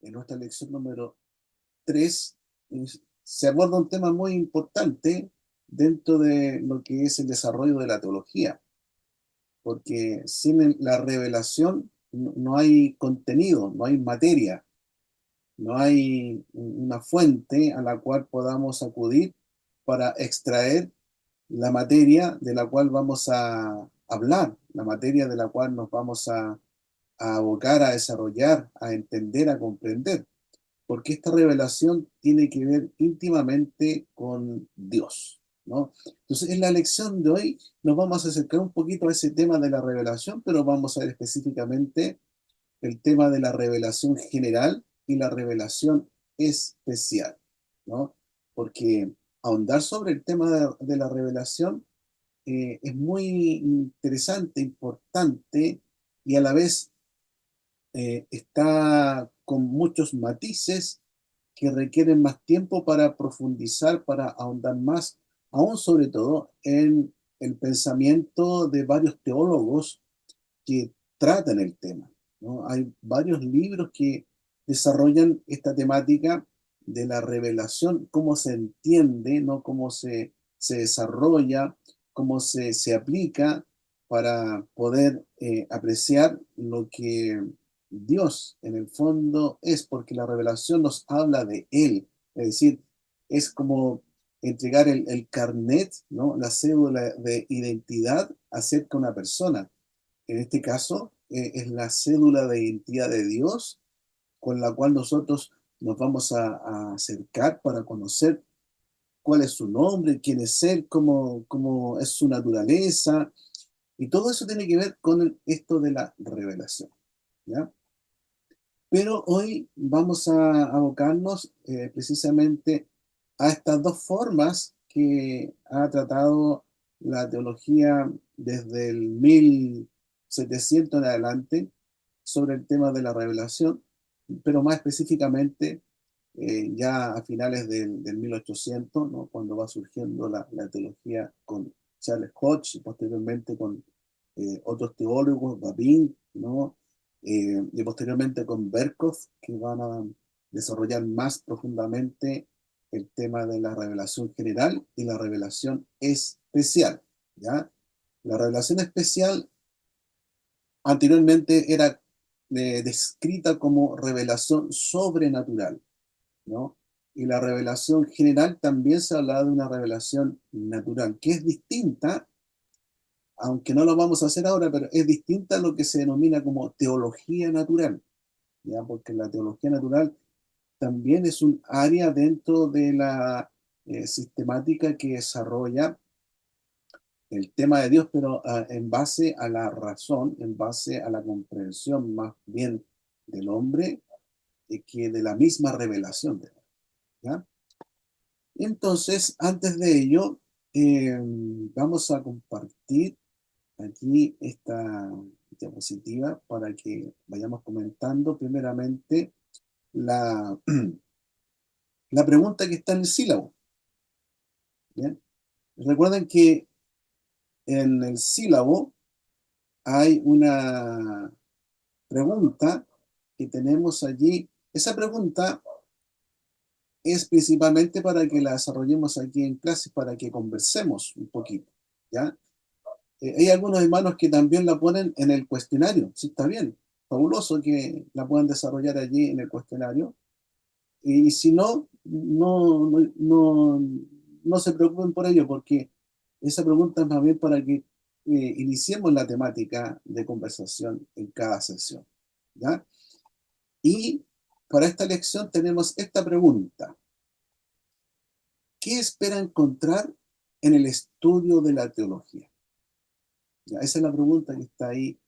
En nuestra lección número 3 se aborda un tema muy importante dentro de lo que es el desarrollo de la teología, porque sin la revelación no hay contenido, no hay materia, no hay una fuente a la cual podamos acudir para extraer la materia de la cual vamos a hablar, la materia de la cual nos vamos a abocar, a desarrollar, a entender, a comprender, porque esta revelación tiene que ver íntimamente con Dios, ¿no? Entonces, en la lección de hoy nos vamos a acercar un poquito a ese tema de la revelación, pero vamos a ver específicamente el tema de la revelación general y la revelación especial, ¿no? Porque ahondar sobre el tema de la revelación es muy interesante, importante y a la vez está con muchos matices que requieren más tiempo para profundizar, para ahondar más, aún sobre todo en el pensamiento de varios teólogos que tratan el tema, ¿no? Hay varios libros que desarrollan esta temática de la revelación, cómo se entiende, ¿no? Cómo se desarrolla, cómo se aplica para poder apreciar lo que Dios en el fondo es, porque la revelación nos habla de Él, es decir, es como entregar el carnet, ¿no? La cédula de identidad acerca de una persona. En este caso, es la cédula de identidad de Dios con la cual nosotros nos vamos a acercar para conocer cuál es su nombre, quién es Él, cómo es su naturaleza, y todo eso tiene que ver con esto de la revelación, ¿ya? Pero hoy vamos a abocarnos precisamente a estas dos formas que ha tratado la teología desde el 1700 en adelante sobre el tema de la revelación, pero más específicamente ya a finales del 1800, ¿no? Cuando va surgiendo la teología con Charles Hodge y posteriormente con otros teólogos, Babin, ¿no? Y posteriormente con Berkhoff, que van a desarrollar más profundamente el tema de la revelación general y la revelación especial, ¿ya? La revelación especial anteriormente era descrita como revelación sobrenatural, ¿no? Y la revelación general también se hablaba de una revelación natural, que es distinta, aunque no lo vamos a hacer ahora, pero es distinta a lo que se denomina como teología natural, ¿ya? Porque la teología natural también es un área dentro de la sistemática que desarrolla el tema de Dios, pero en base a la razón, en base a la comprensión más bien del hombre que de la misma revelación de Dios, ¿ya? Entonces, antes de ello, vamos a compartir aquí esta diapositiva para que vayamos comentando primeramente la, la pregunta que está en el sílabo. ¿Bien? Recuerden que en el sílabo hay una pregunta que tenemos allí. Esa pregunta es principalmente para que la desarrollemos aquí en clase, para que conversemos un poquito, ¿ya? Hay algunos hermanos que también la ponen en el cuestionario, sí, está bien, fabuloso que la puedan desarrollar allí en el cuestionario. Y si no, no se preocupen por ello, porque esa pregunta es más bien para que iniciemos la temática de conversación en cada sesión, ¿ya? Y para esta lección tenemos esta pregunta. ¿Qué espera encontrar en el estudio de la teología? ¿Ya? Esa es la pregunta que está ahí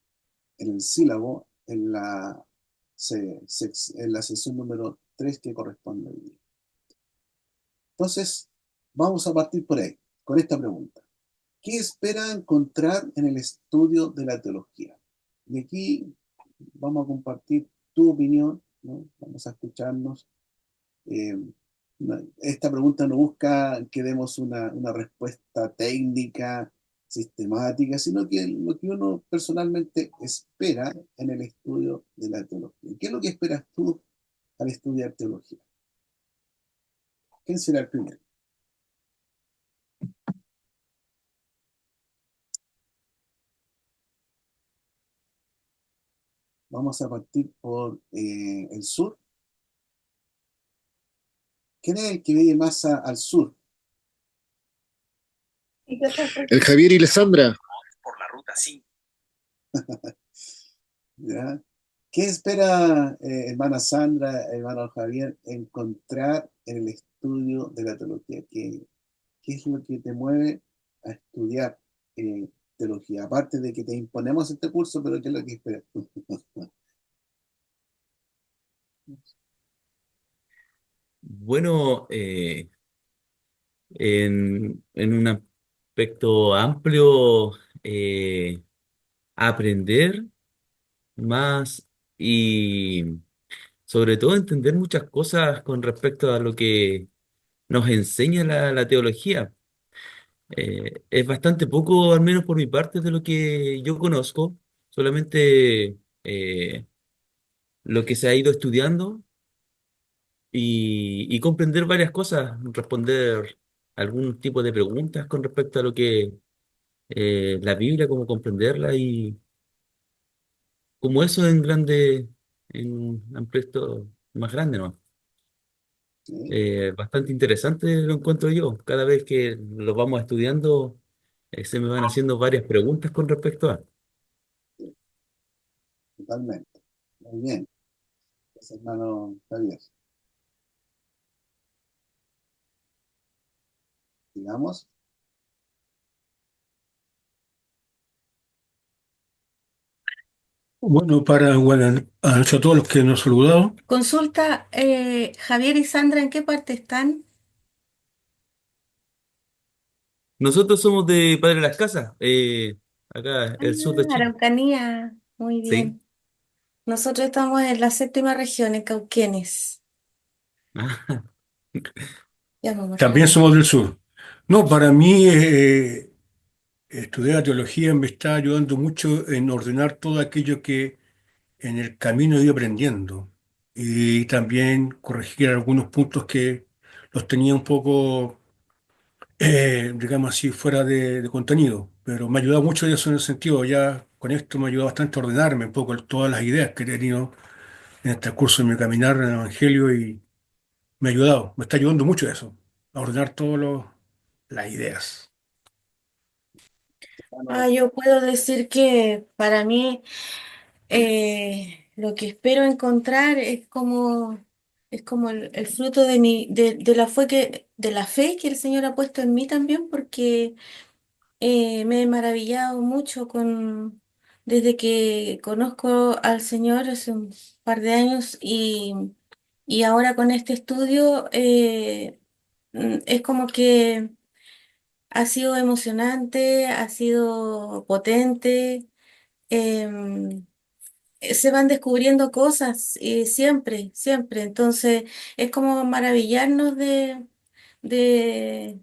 en el sílabo, en la sesión número 3 que corresponde hoy día. Entonces, vamos a partir por ahí, con esta pregunta. ¿Qué espera encontrar en el estudio de la teología? Y aquí vamos a compartir tu opinión, ¿no? Vamos a escucharnos. Eh, Esta pregunta no busca que demos una respuesta técnica, sistemática, sino que lo que uno personalmente espera en el estudio de la teología. ¿Qué es lo que esperas tú al estudiar teología? ¿Quién será el primero? Vamos a partir por el sur. ¿Quién es el que vive más al sur? El Javier y la Sandra. Por la ruta 5. ¿Ya? ¿Qué espera, hermana Sandra, hermano Javier, encontrar en el estudio de la teología? ¿Qué es lo que te mueve a estudiar teología? Aparte de que te imponemos este curso, pero ¿qué es lo que esperas tú? Bueno, en un aspecto amplio, aprender más y sobre todo entender muchas cosas con respecto a lo que nos enseña la teología. Es bastante poco, al menos por mi parte, de lo que yo conozco, solamente lo que se ha ido estudiando y comprender varias cosas, responder algún tipo de preguntas con respecto a lo que la Biblia, cómo comprenderla y como eso en grande, en un aspecto más grande, ¿no? ¿Sí? Bastante interesante lo encuentro yo. Cada vez que lo vamos estudiando, se me van haciendo varias preguntas con respecto a. Sí, totalmente. Muy bien, pues, hermano Javier. Digamos, Bueno, a todos los que nos han saludado. Consulta, Javier y Sandra, ¿en qué parte están? Nosotros somos de Padre Las Casas, acá, Ah, el sur de Chile. Araucanía, muy Sí. bien. Nosotros estamos en la séptima región, en Cauquenes. Ya vamos, También Javier. somos del sur. No, para mí estudiar teología me está ayudando mucho en ordenar todo aquello que en el camino he ido aprendiendo y también corregir algunos puntos que los tenía un poco, digamos así, fuera de contenido. Pero me ha ayudado mucho eso en el sentido, ya con esto me ha ayudado bastante a ordenarme un poco todas las ideas que he tenido en este curso de mi caminar en el Evangelio y me ha ayudado, me está ayudando mucho eso, a ordenar todas las ideas. hermano, Yo puedo decir que para mí lo que espero encontrar es como el fruto de la de la fe que el Señor ha puesto en mí también, porque me he maravillado mucho desde que conozco al Señor hace un par de años y ahora con este estudio es como que ha sido emocionante, ha sido potente. em, Se van descubriendo cosas siempre, siempre. Entonces es como maravillarnos de, de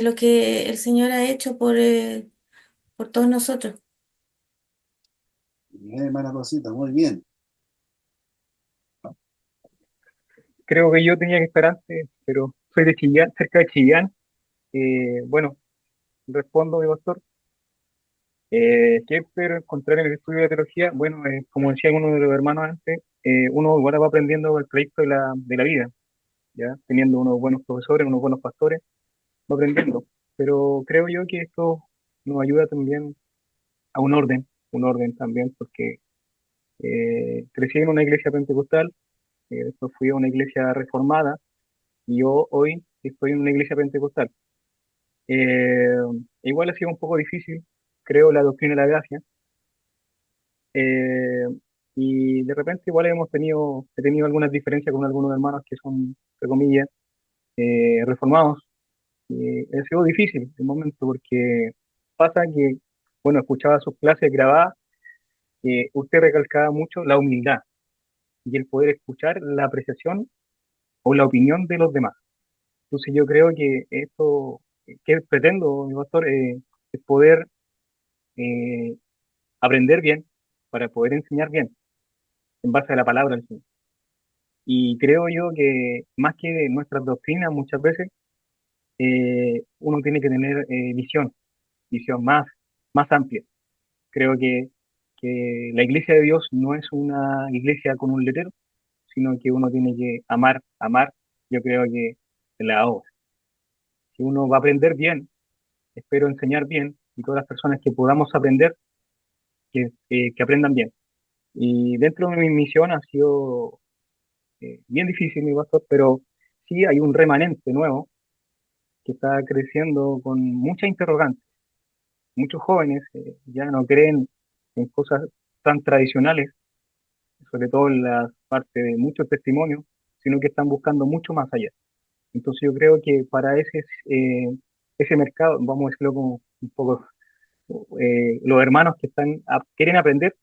lo que el Señor ha hecho por todos nosotros. bien, hermana Rosita, muy bien. Creo que yo tenía que estar antes, pero soy de Chillán, cerca de Chillán. Bueno, respondo, mi pastor. ¿Qué espero encontrar en el estudio de la teología? Bueno, como decía uno de los hermanos antes, uno igual va aprendiendo el trayecto de la vida, ¿ya? Teniendo unos buenos profesores, unos buenos pastores, va aprendiendo. Pero creo yo que esto nos ayuda también a un orden también, porque crecí en una iglesia pentecostal, después fui a una iglesia reformada, y yo hoy estoy en una iglesia pentecostal. Eh, Igual ha sido un poco difícil, creo, la doctrina de la gracia. eh, y de repente igual he tenido algunas diferencias con algunos hermanos que son, entre comillas, reformados. Y ha sido difícil el momento porque pasa que, bueno, escuchaba sus clases grabadas, usted recalcaba mucho la humildad y el poder escuchar la apreciación o la opinión de los demás. Entonces yo creo que esto que pretendo, mi pastor, es poder eh, aprender bien para poder enseñar bien en base a la palabra del Señor. Y creo yo que más que nuestras doctrinas, muchas veces uno tiene que tener visión más amplia. Creo que la iglesia de Dios no es una iglesia con un letrero, sino que uno tiene que amar, yo creo que la obra. Si uno va a aprender bien, espero enseñar bien, y todas las personas que podamos aprender, que aprendan bien. Y dentro de mi misión ha sido bien difícil, mi pastor, pero sí hay un remanente nuevo que está creciendo con muchas interrogantes. Muchos jóvenes ya no creen en cosas tan tradicionales, sobre todo en la parte de muchos testimonios, sino que están buscando mucho más allá. Entonces yo creo que para ese mercado, vamos a decirlo como un poco, los hermanos que quieren aprender,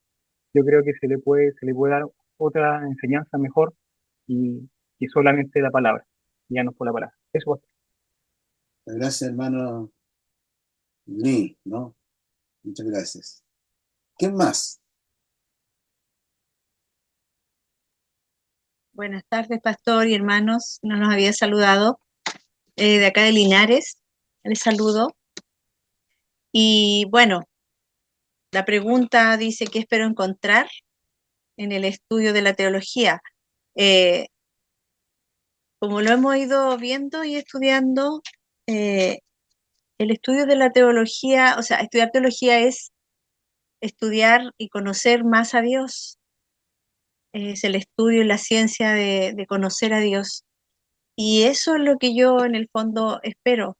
yo creo que se le puede dar otra enseñanza mejor y solamente la palabra, ya no por la palabra. Eso. Gracias, hermano Lee, ¿no? Muchas gracias. ¿Quién más? Buenas tardes, pastor y hermanos. No nos había saludado. De acá de Linares, les saludo. Y bueno, la pregunta dice: ¿qué espero encontrar en el estudio de la teología? Eh, Como lo hemos ido viendo y estudiando, eh, el estudio de la teología, o sea, estudiar teología es estudiar y conocer más a Dios. Es el estudio y la ciencia de conocer a Dios. Y eso es lo que yo en el fondo espero,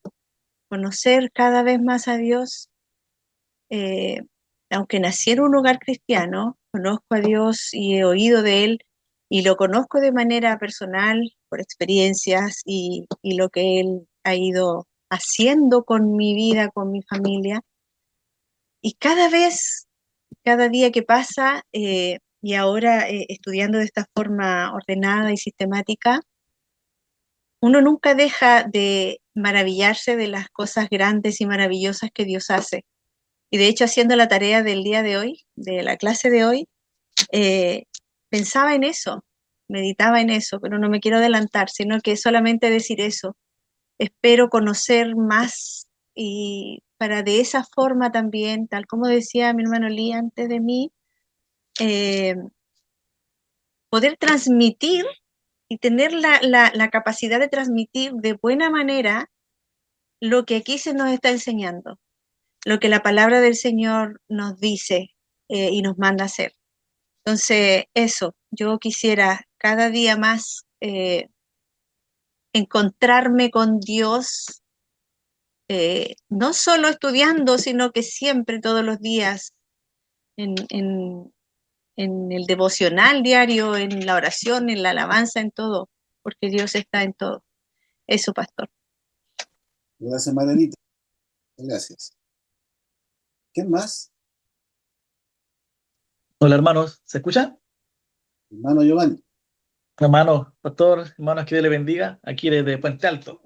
conocer cada vez más a Dios. eh, Aunque nací en un hogar cristiano, conozco a Dios y he oído de Él y lo conozco de manera personal, por experiencias y lo que Él ha ido haciendo con mi vida, con mi familia. Y cada vez, cada día que pasa, y ahora estudiando de esta forma ordenada y sistemática, uno nunca deja de maravillarse de las cosas grandes y maravillosas que Dios hace. Y de hecho, haciendo la tarea del día de hoy, de la clase de hoy, eh, pensaba en eso, meditaba en eso, pero no me quiero adelantar, sino que solamente decir eso. Espero conocer más y para de esa forma también, tal como decía mi hermano Lee antes de mí, eh, poder transmitir y tener la capacidad de transmitir de buena manera lo que aquí se nos está enseñando, lo que la palabra del Señor nos dice y nos manda hacer. Entonces, eso, yo quisiera cada día más encontrarme con Dios, no solo estudiando, sino que siempre, todos los días, en, en, en el devocional diario, en la oración, en la alabanza, en todo, porque Dios está en todo. Eso, pastor. Gracias, Margarita. Gracias. ¿Quién más? Hola hermanos, ¿se escucha? Hermano Giovanni. Hermanos, pastor, hermanos, que Dios le bendiga, aquí desde Puente Alto.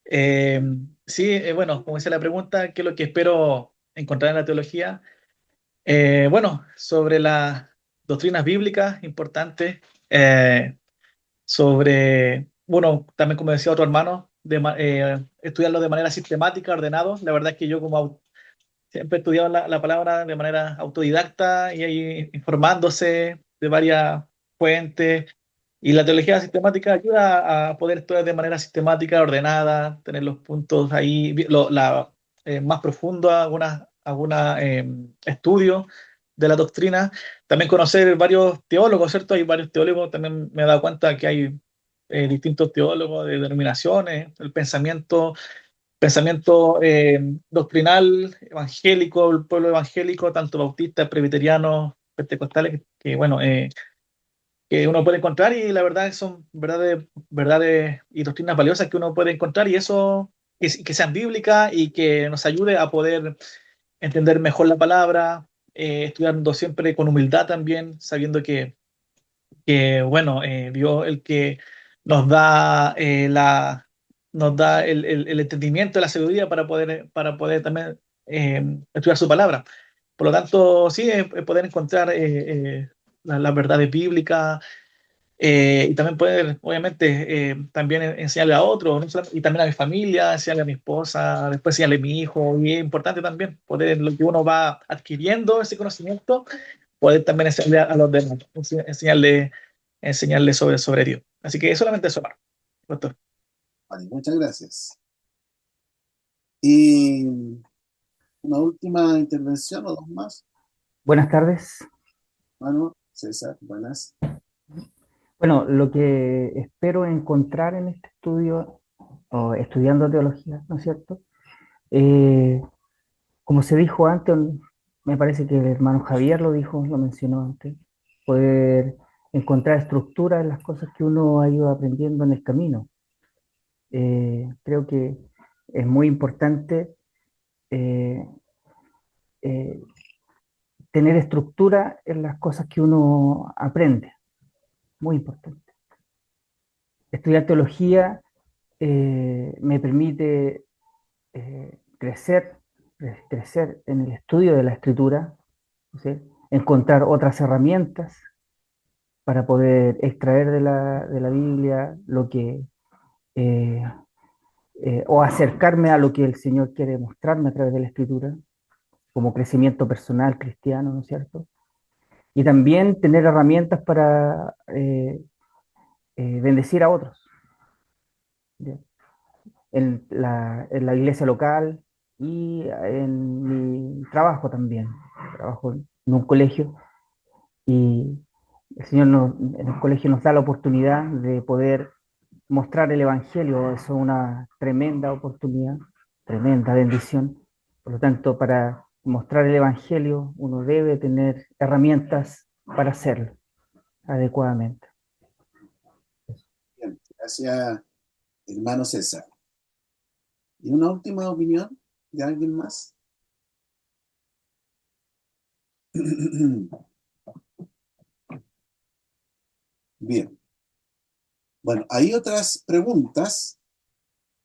Eh, sí, bueno, como dice la pregunta, ¿qué es lo que espero encontrar en la teología? Bueno, sobre las doctrinas bíblicas importantes, sobre, bueno, también como decía otro hermano, estudiarlo de manera sistemática, ordenado. La verdad es que yo siempre he estudiado la palabra de manera autodidacta y ahí informándose de varias fuentes. Y la teología sistemática ayuda a poder estudiar de manera sistemática, ordenada, tener los puntos ahí, más profundo, alguna estudios de la doctrina. También conocer varios teólogos, ¿cierto? Hay varios teólogos, también me he dado cuenta que hay distintos teólogos de denominaciones, el pensamiento doctrinal, evangélico, el pueblo evangélico, tanto bautistas, presbiterianos, pentecostales, que bueno, que uno puede encontrar y la verdad son verdades y doctrinas valiosas que uno puede encontrar y eso que sean bíblicas y que nos ayude a poder entender mejor la palabra, estudiando siempre con humildad también, sabiendo que bueno, Dios el que nos da nos da el entendimiento, la sabiduría para poder también estudiar su palabra. Por lo tanto, sí, poder encontrar las verdades bíblicas, Y también poder, obviamente, también enseñarle a otros, no y también a mi familia, enseñarle a mi esposa, después enseñarle a mi hijo. Y es importante también poder, en lo que uno va adquiriendo ese conocimiento, poder también enseñarle a los demás, enseñarle sobre Dios. Así que solamente eso, hermano. Doctor. Vale, muchas gracias. Y una última intervención o dos más. Buenas tardes. Manu, César, buenas. Bueno, lo que espero encontrar en este estudio, o estudiando teología, ¿no es cierto? Como se dijo antes, me parece que el hermano Javier lo dijo, lo mencionó antes, poder encontrar estructura en las cosas que uno ha ido aprendiendo en el camino. Creo que es muy importante eh, eh, tener estructura en las cosas que uno aprende, muy importante. Estudiar teología me permite crecer en el estudio de la escritura, ¿sí? Encontrar otras herramientas para poder extraer de la Biblia lo que, eh, o acercarme a lo que el Señor quiere mostrarme a través de la escritura, como crecimiento personal cristiano, ¿no es cierto? Y también tener herramientas para bendecir a otros, ¿sí? En la iglesia local y en mi trabajo también. Trabajo en un colegio y el Señor en el colegio nos da la oportunidad de poder mostrar el Evangelio. Eso es una tremenda oportunidad, tremenda bendición. Por lo tanto, para mostrar el Evangelio uno debe tener herramientas para hacerlo adecuadamente. Bien, gracias, hermano César. ¿Y una última opinión de alguien más? Bien. Bueno, hay otras preguntas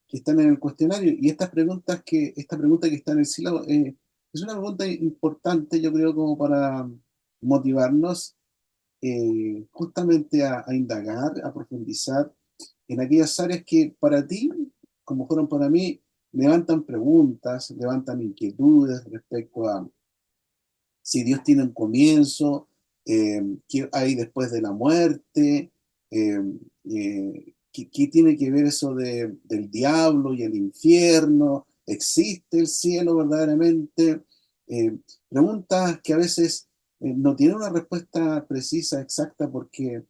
que están en el cuestionario y esta pregunta que está en el sílabo es una pregunta importante, yo creo, como para motivarnos justamente a indagar, a profundizar en aquellas áreas que para ti, como fueron para mí, levantan preguntas, levantan inquietudes respecto a si Dios tiene un comienzo, qué hay después de la muerte, eh, qué tiene que ver eso del diablo y el infierno, existe el cielo verdaderamente. Eh, Preguntas que a veces no tienen una respuesta precisa, exacta, porque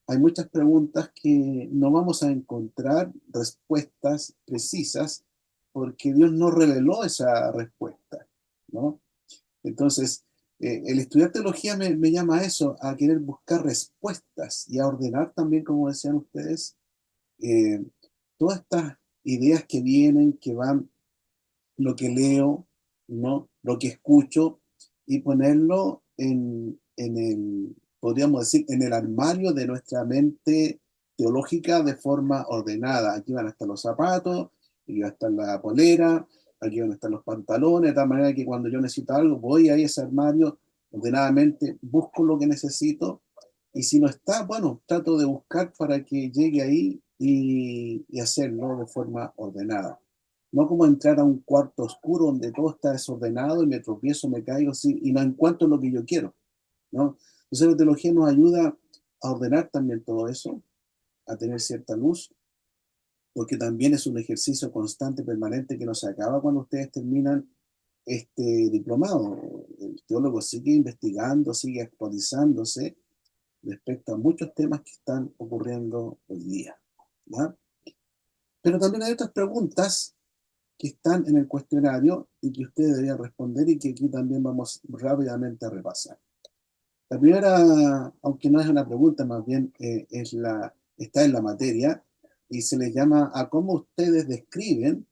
hay muchas preguntas que no vamos a encontrar respuestas precisas porque Dios no reveló esa respuesta, ¿no? Entonces, el estudiar teología me llama a eso, a querer buscar respuestas y a ordenar también, como decían ustedes, eh, todas estas ideas que vienen, que van, lo que leo, ¿no? Lo que escucho, y ponerlo podríamos decir, en el armario de nuestra mente teológica de forma ordenada. Aquí van a estar los zapatos, aquí va a estar la polera, aquí van a estar los pantalones, de tal manera que cuando yo necesito algo, voy a ese armario ordenadamente, busco lo que necesito, y si no está, bueno, trato de buscar para que llegue ahí y hacerlo de forma ordenada. No como entrar a un cuarto oscuro donde todo está desordenado y me tropiezo, me caigo y no encuentro lo que yo quiero, ¿no? Entonces la teología nos ayuda a ordenar también todo eso, a tener cierta luz, porque también es un ejercicio constante, permanente, que no se acaba cuando ustedes terminan este diplomado. El teólogo sigue investigando, sigue actualizándose respecto a muchos temas que están ocurriendo hoy día, ¿ya? Pero también hay otras preguntas que están en el cuestionario y que ustedes deberían responder y que aquí también vamos rápidamente a repasar. La primera, aunque no es una pregunta, más bien está en la materia y se le llama a cómo ustedes describen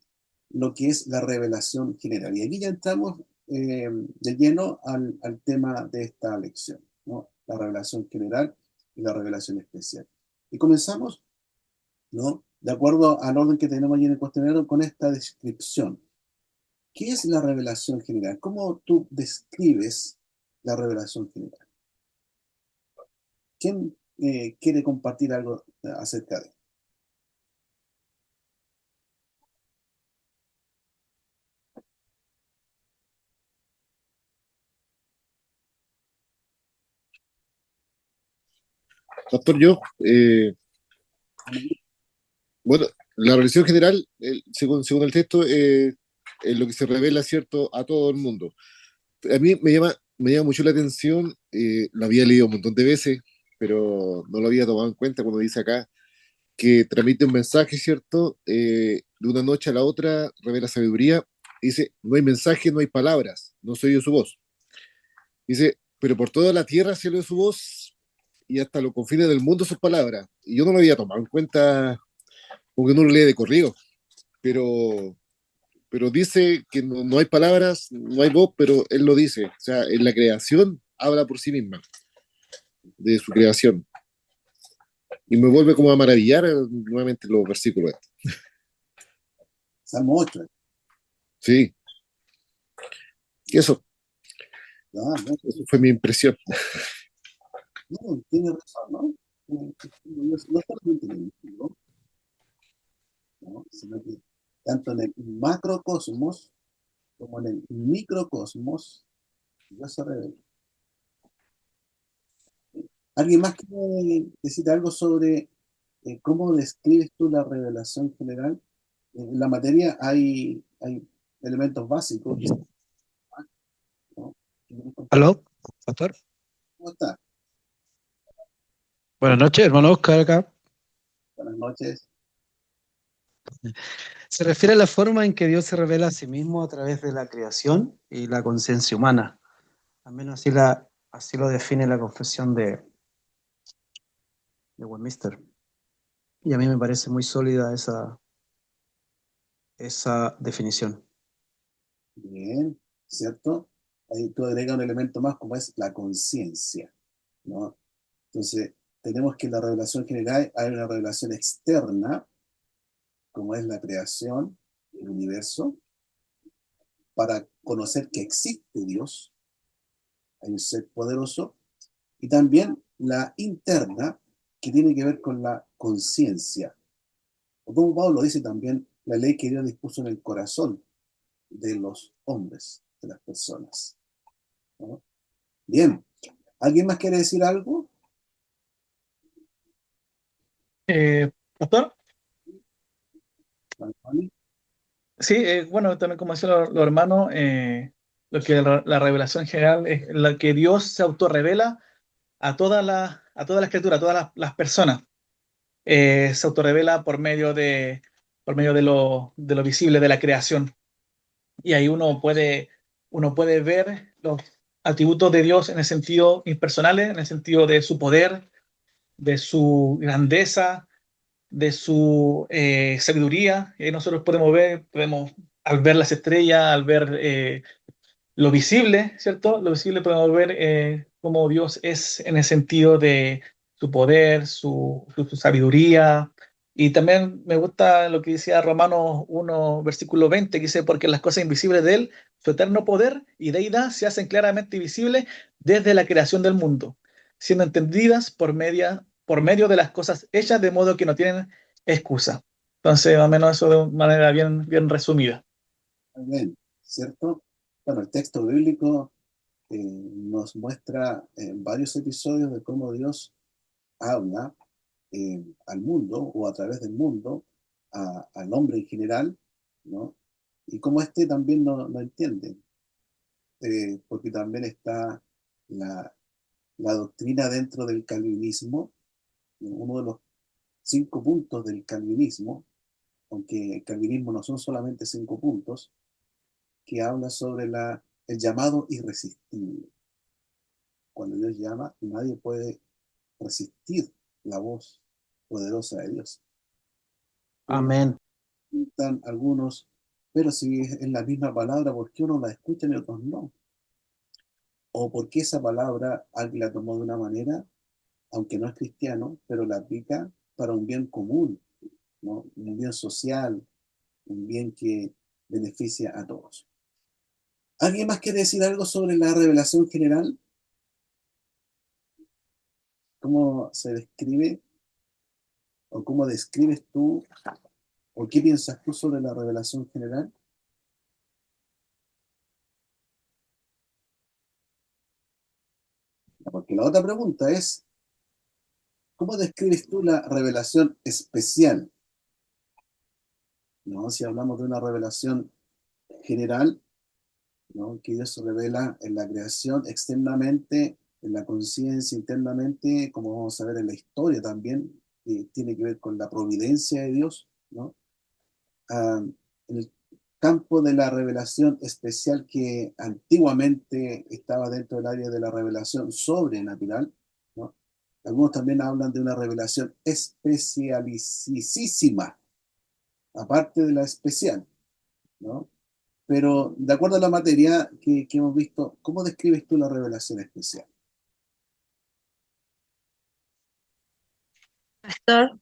lo que es la revelación general. Y aquí ya entramos de lleno al tema de esta lección, ¿no? La revelación general y la revelación especial. Y comenzamos, ¿no? De acuerdo al orden que tenemos ahí en el cuestionario, con esta descripción. ¿Qué es la revelación general? ¿Cómo tú describes la revelación general? ¿Quién quiere compartir algo acerca de él. Pastor, bueno, la revelación general, según el texto, es lo que se revela, ¿cierto?, a todo el mundo. A mí me llama mucho la atención, lo había leído un montón de veces, pero no lo había tomado en cuenta cuando dice acá que transmite un mensaje, ¿cierto? De una noche a la otra revela sabiduría. Dice, no hay mensaje, no hay palabras, no se oye su voz. Dice, pero por toda la tierra se oye su voz y hasta los confines del mundo sus palabras. Y yo no lo había tomado en cuenta porque uno lo lee de corrido, pero, pero dice que no hay palabras, no hay voz, pero él lo dice. O sea, en la creación habla por sí misma, de su creación. Y me vuelve como a maravillar nuevamente los versículos. Salmo 8. Sí, y eso No, fue mi impresión. tiene razón, ¿no? No solamente en el mundo, ¿no? Sino que tanto en el macrocosmos como en el microcosmos, Dios se revela. ¿Alguien más quiere decir algo sobre cómo describes tú la revelación general? En la materia hay elementos básicos, ¿no? ¿Aló, pastor? ¿Cómo está? Buenas noches, hermano Oscar acá. Buenas noches. Se refiere a la forma en que Dios se revela a sí mismo a través de la creación y la conciencia humana. Al menos así lo define la confesión de Westminster. Y a mí me parece muy sólida esa definición. Bien, ¿cierto? Ahí tú agregas un elemento más como es la conciencia, ¿no? Entonces, tenemos que en la revelación general hay una revelación externa, como es la creación, el universo, para conocer que existe Dios, hay un ser poderoso, y también la interna, que tiene que ver con la conciencia. O como Pablo dice también, la ley que Dios dispuso en el corazón de los hombres, de las personas, ¿no? Bien, ¿alguien más quiere decir algo? Pastor, ¿Vale? sí, bueno, también como decían los hermanos, lo que la revelación general es la que Dios se autorrevela a toda la escritura, a todas las personas. Se autorrevela por medio de lo visible, de la creación. Y ahí uno puede ver los atributos de Dios en el sentido impersonales, en el sentido de su poder, de su grandeza, de su sabiduría. Nosotros podemos, al ver las estrellas, al ver lo visible, ¿cierto? Lo visible podemos ver cómo Dios es en el sentido de su poder, su sabiduría. Y también me gusta lo que decía Romanos 1, versículo 20, que dice, porque las cosas invisibles de Él, su eterno poder y deidad se hacen claramente visibles desde la creación del mundo, siendo entendidas por medio de las cosas hechas, de modo que no tienen excusa. Entonces, más o menos eso de una manera bien resumida. Muy bien, ¿cierto? Bueno, el texto bíblico nos muestra varios episodios de cómo Dios habla al mundo o a través del mundo, al hombre en general, ¿no? Y cómo éste también no entiende, porque también está la doctrina dentro del calvinismo, uno de los 5 puntos del calvinismo, aunque el calvinismo no son solamente 5 puntos, que habla sobre el llamado irresistible. Cuando Dios llama, nadie puede resistir la voz poderosa de Dios. Amén. Preguntan algunos, pero si es la misma palabra, ¿por qué unos la escuchan y otros no? ¿O por qué esa palabra alguien la tomó de una manera, aunque no es cristiano, pero la aplica para un bien común, ¿no? Un bien social, un bien que beneficia a todos? ¿Alguien más quiere decir algo sobre la revelación general? cómo se describe o cómo describes tú o qué piensas tú sobre la revelación general? Porque la otra pregunta es, ¿cómo describes tú la revelación especial? ¿No? Si hablamos de una revelación general, ¿no? Que Dios se revela en la creación externamente, en la conciencia internamente, como vamos a ver en la historia también, que tiene que ver con la providencia de Dios, ¿no? Ah, en el campo de la revelación especial que antiguamente estaba dentro del área de la revelación sobrenatural, ¿no? Algunos también hablan de una revelación especialicísima, aparte de la especial, ¿no? Pero de acuerdo a la materia que hemos visto, ¿cómo describes tú la revelación especial? Pastor,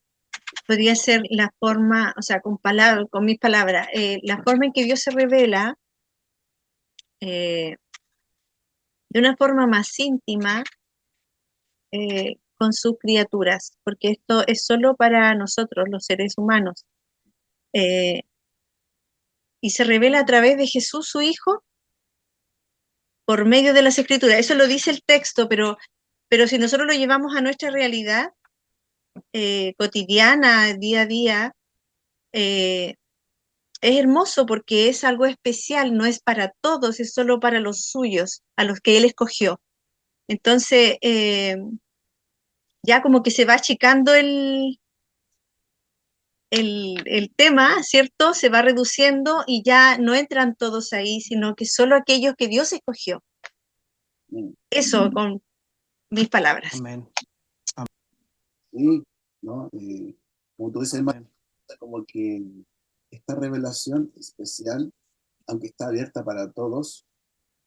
podría ser la forma, o sea, con palabras, con mis palabras, la forma en que Dios se revela de una forma más íntima con sus criaturas, porque esto es solo para nosotros, los seres humanos. Eh, y se revela a través de Jesús, su Hijo, por medio de las Escrituras. Eso lo dice el texto, pero si nosotros lo llevamos a nuestra realidad cotidiana, día a día, es hermoso porque es algo especial, no es para todos, es solo para los suyos, a los que Él escogió. Entonces, ya como que se va achicando el tema, ¿cierto? Se va reduciendo y ya no entran todos ahí, sino que solo aquellos que Dios escogió. Mm, Eso con mis palabras. Amén. Sí, ¿no? Como tú dices, hermano, Amén. como que esta revelación especial, aunque está abierta para todos,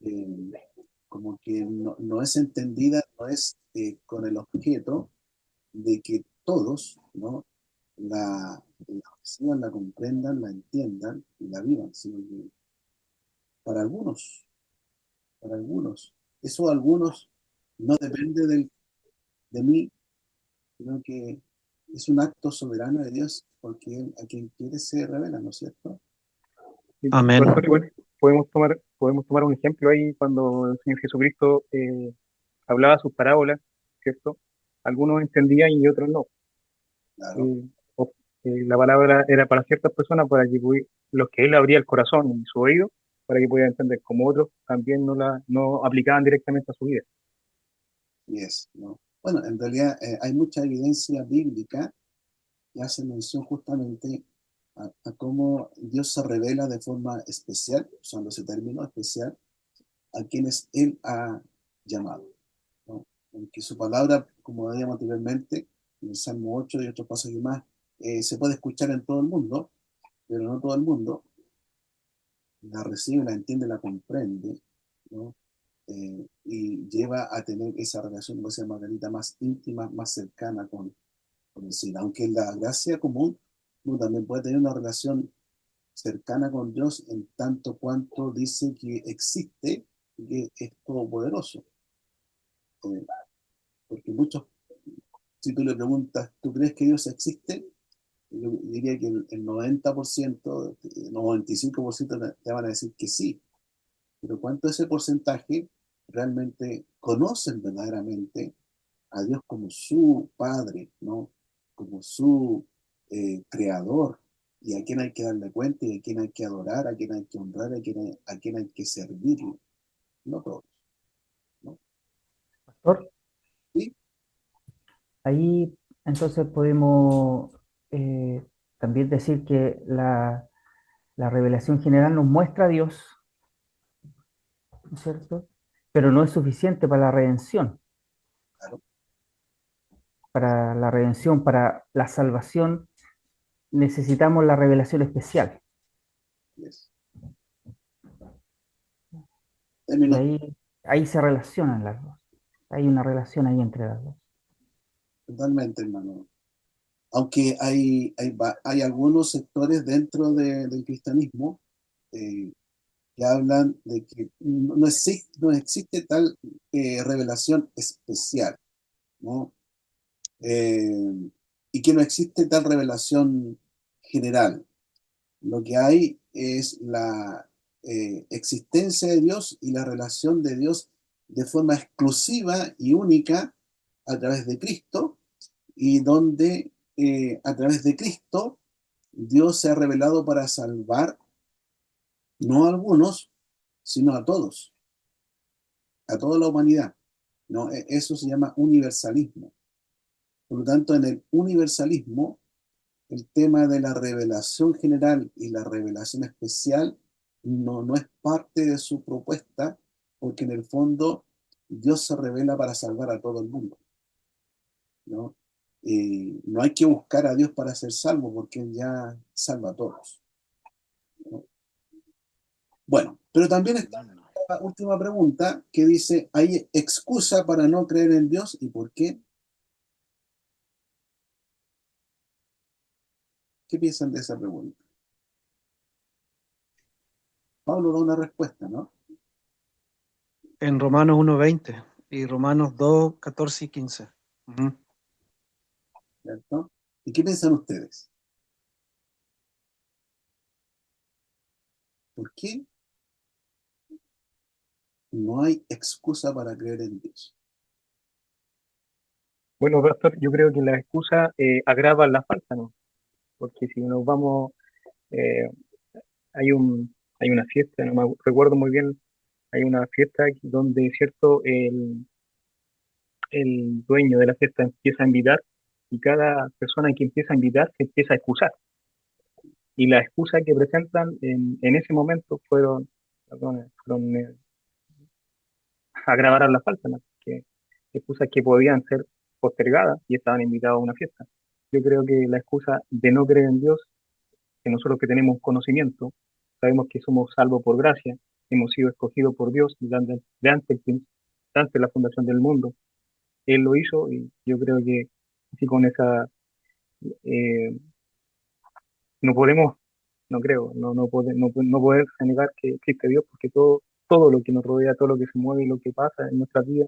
eh, como que no es entendida, no es con el objeto de que todos, ¿no? la reciban, la comprendan, la entiendan y la vivan, sino que para algunos, para algunos, eso algunos no depende de mí, sino que es un acto soberano de Dios, porque Él a quien quiere se revela, ¿no es cierto? Sí, Amén. pastor, igual podemos tomar un ejemplo ahí cuando el Señor Jesucristo hablaba sus parábolas, ¿cierto? Algunos entendían y otros no. Claro, Eh, la palabra era para ciertas personas, para que los que Él abría el corazón y su oído, para que pudieran entender, como otros también no aplicaban directamente a su vida. y es, ¿no? Bueno, en realidad hay mucha evidencia bíblica que hace mención justamente a cómo Dios se revela de forma especial, usando ese término especial, a quienes Él ha llamado, ¿no? Aunque su palabra, como decíamos anteriormente, en el Salmo 8 y otros pasajes más, se puede escuchar en todo el mundo, pero no todo el mundo la recibe, la entiende, la comprende, ¿no? Y lleva a tener esa relación, como decía Margarita, más íntima, más cercana con el Señor. Aunque en la gracia común uno también puede tener una relación cercana con Dios en tanto cuanto dice que existe y que es todopoderoso. Eh, Porque muchos, si tú le preguntas, ¿tú crees que Dios existe? Yo diría que el 90%, 95% te van a decir que sí. Pero ¿cuánto de ese porcentaje realmente conocen verdaderamente a Dios como su Padre, ¿no? Como su creador, y a quien hay que darle cuenta, y a quien hay que adorar, a quien hay que honrar, a quien hay que servirle? No todos, ¿no? Pastor, Sí, ahí entonces podemos también decir que la revelación general nos muestra a Dios, ¿no es cierto? Pero no es suficiente para la redención. claro, Para la redención, para la salvación, necesitamos la revelación especial. es. Y Términos ahí se relacionan las dos. Hay una relación ahí entre las dos. totalmente, hermano. Aunque hay algunos sectores dentro del cristianismo eh, que hablan de que no existe tal revelación especial, ¿no? eh, y que no existe tal revelación general. Lo que hay es la existencia de Dios y la relación de Dios de forma exclusiva y única a través de Cristo, y donde a través de Cristo Dios se ha revelado para salvar no a algunos, sino a toda la humanidad. ¿No? Eso se llama universalismo. Por lo tanto, en el universalismo, el tema de la revelación general y la revelación especial no es parte de su propuesta, porque en el fondo Dios se revela para salvar a todo el mundo, ¿no? No hay que buscar a Dios para ser salvo, porque Él ya salva a todos, ¿no? Bueno, pero también está la última pregunta que dice, ¿hay excusa para no creer en Dios y por qué? ¿Qué piensan de esa pregunta? Pablo da una respuesta, ¿no? En Romanos 1:20 y Romanos 2:14 y 15. Ujú. ¿Cierto? ¿Y qué piensan ustedes? ¿Por qué no hay excusa para creer en Dios? Bueno, pastor, yo creo que la excusa agrava la falta, ¿no? Porque si nos vamos, eh, hay hay una fiesta, no me recuerdo muy bien, hay una fiesta donde, cierto, el dueño de la fiesta empieza a invitar y cada persona que empieza a invitar se empieza a excusar. Y las excusas que presentan en ese momento fueron agravar la falta, ¿no? Que excusas que podían ser postergadas y estaban invitados a una fiesta. Yo creo que la excusa de no creer en Dios, que nosotros que tenemos conocimiento, sabemos que somos salvos por gracia, hemos sido escogidos por Dios de antes de la fundación del mundo. Él lo hizo y yo creo que así con esa eh, no podemos, no creo, no poder negar que existe Dios, porque todo lo que nos rodea, todo lo que se mueve y lo que pasa en nuestra vida,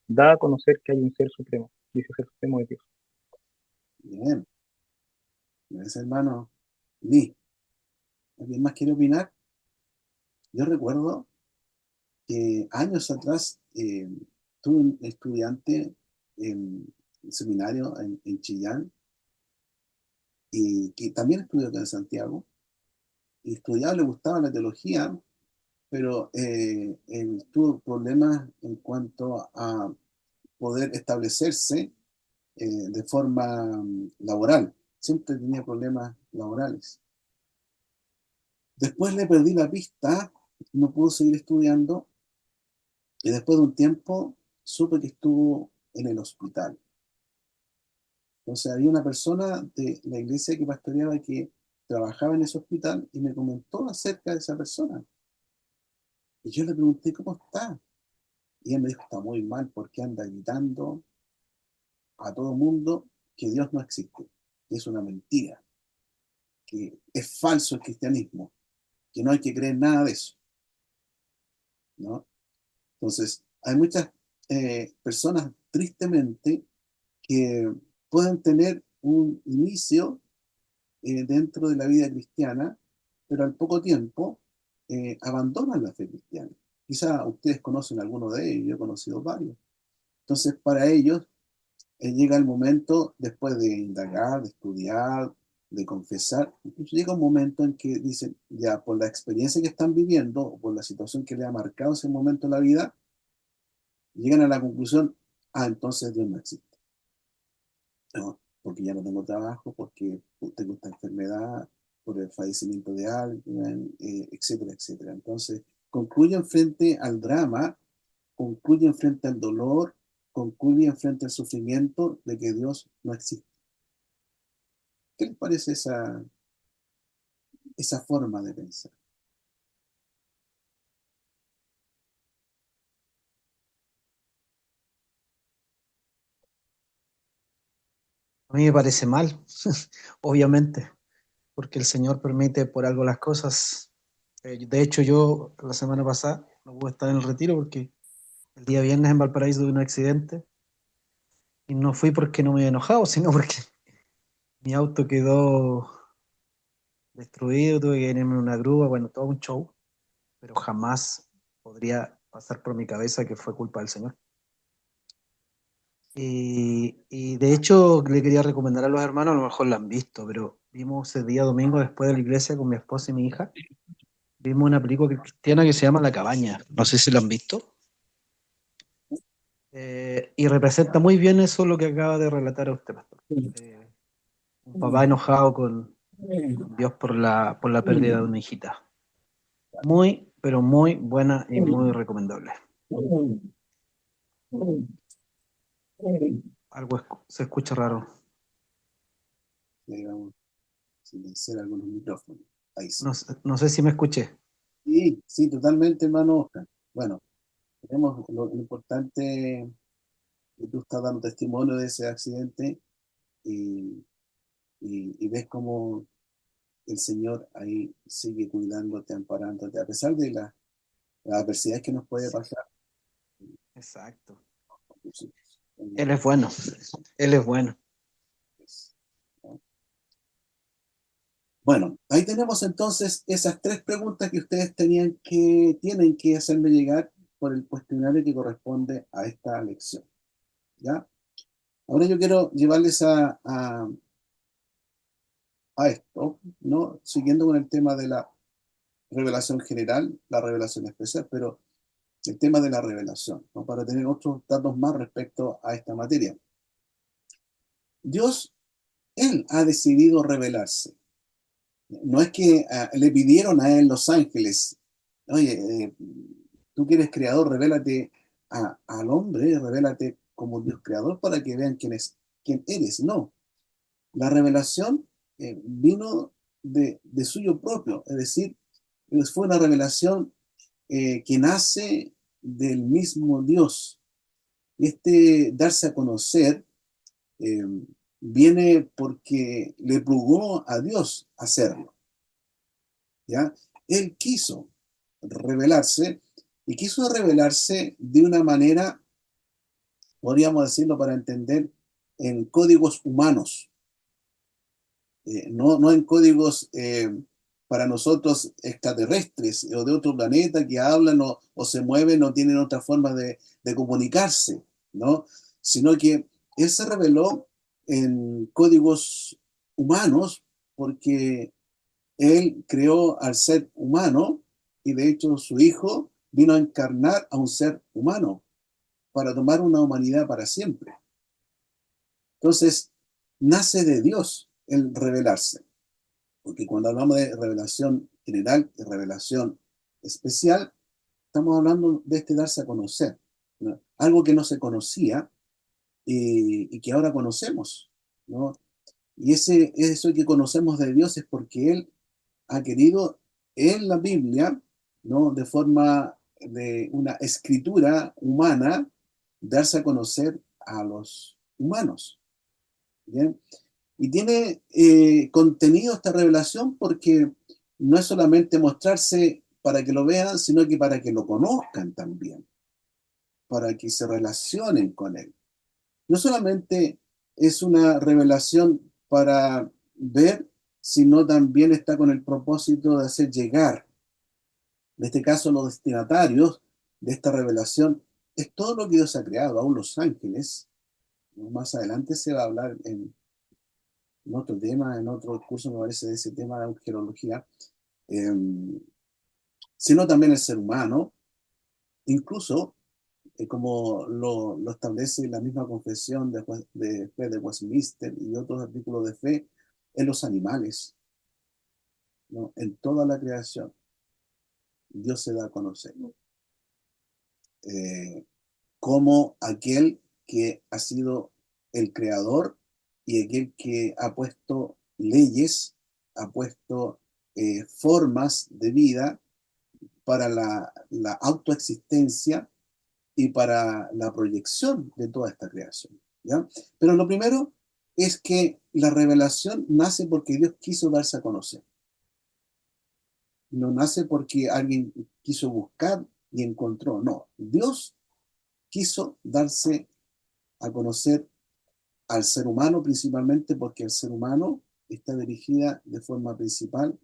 da a conocer que hay un ser supremo, y ese ser supremo es Dios. Bien, gracias, hermano. Lee, ¿alguien más quiere opinar? Yo recuerdo que años atrás tuve un estudiante en el seminario en Chillán, y que también estudió acá en Santiago, y estudiaba, le gustaba la teología, pero él tuvo problemas en cuanto a poder establecerse de forma laboral. Siempre tenía problemas laborales. Después le perdí la pista, no pudo seguir estudiando, y después de un tiempo supe que estuvo en el hospital. Entonces había una persona de la iglesia que pastoreaba que trabajaba en ese hospital y me comentó acerca de esa persona. Y yo le pregunté, ¿cómo está? Y él me dijo, está muy mal porque anda gritando a todo mundo que Dios no existe, que es una mentira, que es falso el cristianismo, que no hay que creer nada de eso, ¿no? Entonces, hay muchas personas, tristemente, que pueden tener un inicio dentro de la vida cristiana, pero al poco tiempo abandonan la fe cristiana. Quizá ustedes conocen alguno de ellos, yo he conocido varios. Entonces, para ellos llega el momento, después de indagar, de estudiar, de confesar, incluso llega un momento en que dicen, ya por la experiencia que están viviendo, o por la situación que le ha marcado ese momento en la vida, llegan a la conclusión, entonces Dios no existe, ¿no? Porque ya no tengo trabajo, porque tengo esta enfermedad, por el fallecimiento de alguien, etcétera, etcétera. Entonces, concluyen frente al drama, concluyen frente al dolor, concluyen frente al sufrimiento de que Dios no existe. ¿Qué les parece esa forma de pensar? A mí me parece mal, obviamente, porque el Señor permite por algo las cosas. De hecho, yo la semana pasada no pude estar en el retiro porque el día viernes en Valparaíso tuve un accidente Y no fui porque no me había enojado, sino porque mi auto quedó destruido, tuve que venirme en una grúa, bueno, todo un show, pero jamás podría pasar por mi cabeza que fue culpa del Señor. Y de hecho le quería recomendar a los hermanos, a lo mejor la han visto, pero vimos ese día domingo después de la iglesia con mi esposa y mi hija, vimos una película cristiana que se llama La Cabaña, no sé si la han visto, y representa muy bien eso lo que acaba de relatar a usted, pastor. Un papá enojado con Dios por la pérdida de una hijita. Muy, pero muy buena y muy recomendable. Algo se escucha raro. Digamos, silenciar algunos micrófonos. Ahí sí. No sé si me escuché. Sí, sí, totalmente, hermano Oscar. Bueno, tenemos lo importante que tú estás dando testimonio de ese accidente y, y ves cómo el Señor ahí sigue cuidándote, amparándote, a pesar de las adversidades que nos puede pasar. Exacto. Él es bueno. Él es bueno. Bueno, ahí tenemos entonces esas 3 preguntas que ustedes tienen que hacerme llegar por el cuestionario que corresponde a esta lección. ¿Ya? Ahora yo quiero llevarles a esto, ¿no? Siguiendo con el tema de la revelación general, la revelación especial, pero el tema de la revelación, ¿no? Para tener otros datos más respecto a esta materia. Dios, Él ha decidido revelarse. No es que le pidieron a Él los ángeles, oye, tú que eres creador, revélate al hombre, revélate como Dios creador para que vean quién eres. No, la revelación vino de suyo propio, es decir, fue una revelación que nace del mismo Dios. Este darse a conocer eh, viene porque le plugó a Dios hacerlo, ¿ya? Él quiso revelarse y quiso revelarse de una manera, podríamos decirlo para entender, en códigos humanos, no en códigos para nosotros extraterrestres o de otro planeta que hablan o se mueven o tienen otra forma de comunicarse, ¿no? Sino que él se reveló en códigos humanos porque él creó al ser humano y de hecho su hijo vino a encarnar a un ser humano para tomar una humanidad para siempre. Entonces, nace de Dios el revelarse. Porque cuando hablamos de revelación general y revelación especial, estamos hablando de este darse a conocer, ¿no? Algo que no se conocía y que ahora conocemos, ¿no? Y eso que conocemos de Dios es porque Él ha querido en la Biblia, ¿no? De forma de una escritura humana, darse a conocer a los humanos, ¿bien? Y tiene contenido esta revelación porque no es solamente mostrarse para que lo vean, sino que para que lo conozcan también, para que se relacionen con él. No solamente es una revelación para ver, sino también está con el propósito de hacer llegar, en este caso los destinatarios de esta revelación, es todo lo que Dios ha creado, aún los ángeles. Más adelante se va a hablar en otro tema, en otro curso me parece de ese tema de angelología, eh, sino también el ser humano, incluso como lo establece la misma confesión de fe de Westminster y otros artículos de fe, en los animales, ¿no? En toda la creación, Dios se da a conocer eh, como aquel que ha sido el creador y aquel que ha puesto leyes, ha puesto formas de vida para la autoexistencia y para la proyección de toda esta creación, ¿ya? Pero lo primero es que la revelación nace porque Dios quiso darse a conocer. No nace porque alguien quiso buscar y encontró. No, Dios quiso darse a conocer al ser humano principalmente, porque el ser humano está dirigida de forma principal,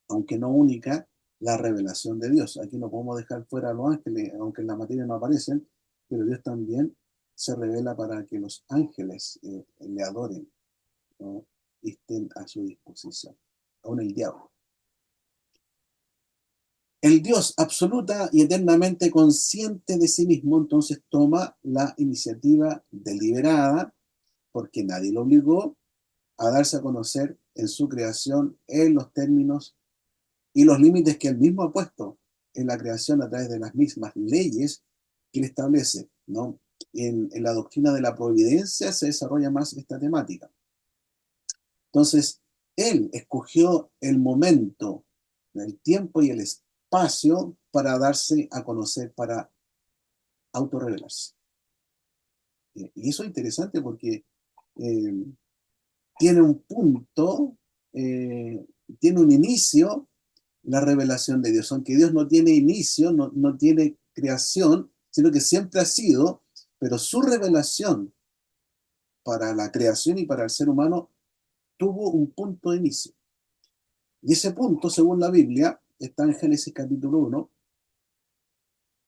aunque no única, la revelación de Dios. Aquí no podemos dejar fuera a los ángeles, aunque en la materia no aparecen, pero Dios también se revela para que los ángeles le adoren, ¿no? Y estén a su disposición. Aún el diablo. El Dios absoluta y eternamente consciente de sí mismo, entonces toma la iniciativa deliberada, porque nadie lo obligó a darse a conocer en su creación en los términos y los límites que él mismo ha puesto en la creación a través de las mismas leyes que él establece, ¿no? En la doctrina de la providencia se desarrolla más esta temática. Entonces, él escogió el momento, el tiempo y el espacio para darse a conocer, para autorrevelarse. Y eso es interesante porque eh, tiene un punto, tiene un inicio la revelación de Dios, aunque Dios no tiene inicio, no tiene creación, sino que siempre ha sido, pero su revelación para la creación y para el ser humano tuvo un punto de inicio. Y ese punto, según la Biblia, está en Génesis capítulo 1,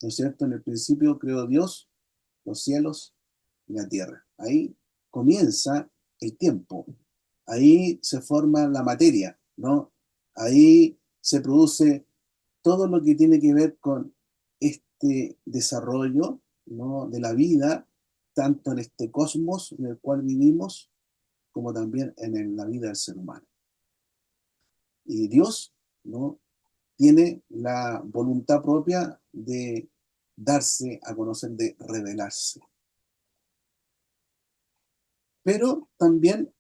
¿no es cierto? En el principio creó Dios los cielos y la tierra. Ahí comienza el tiempo. Ahí se forma la materia, ¿no? Ahí se produce todo lo que tiene que ver con este desarrollo, ¿no? De la vida, tanto en este cosmos en el cual vivimos, como también en la vida del ser humano. Y Dios, ¿no? Tiene la voluntad propia de darse a conocer, de revelarse. Pero también,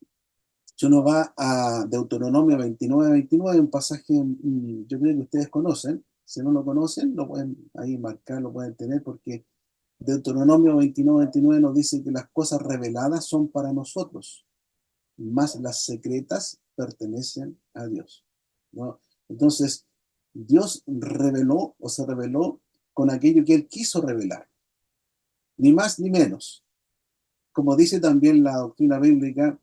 si uno va a Deuteronomio 29, un pasaje, yo creo que ustedes conocen. Si no lo conocen, lo pueden ahí marcar, lo pueden tener, porque Deuteronomio 29 nos dice que las cosas reveladas son para nosotros, más las secretas pertenecen a Dios, ¿no? Entonces, Dios reveló o se reveló con aquello que Él quiso revelar, ni más ni menos. Como dice también la doctrina bíblica,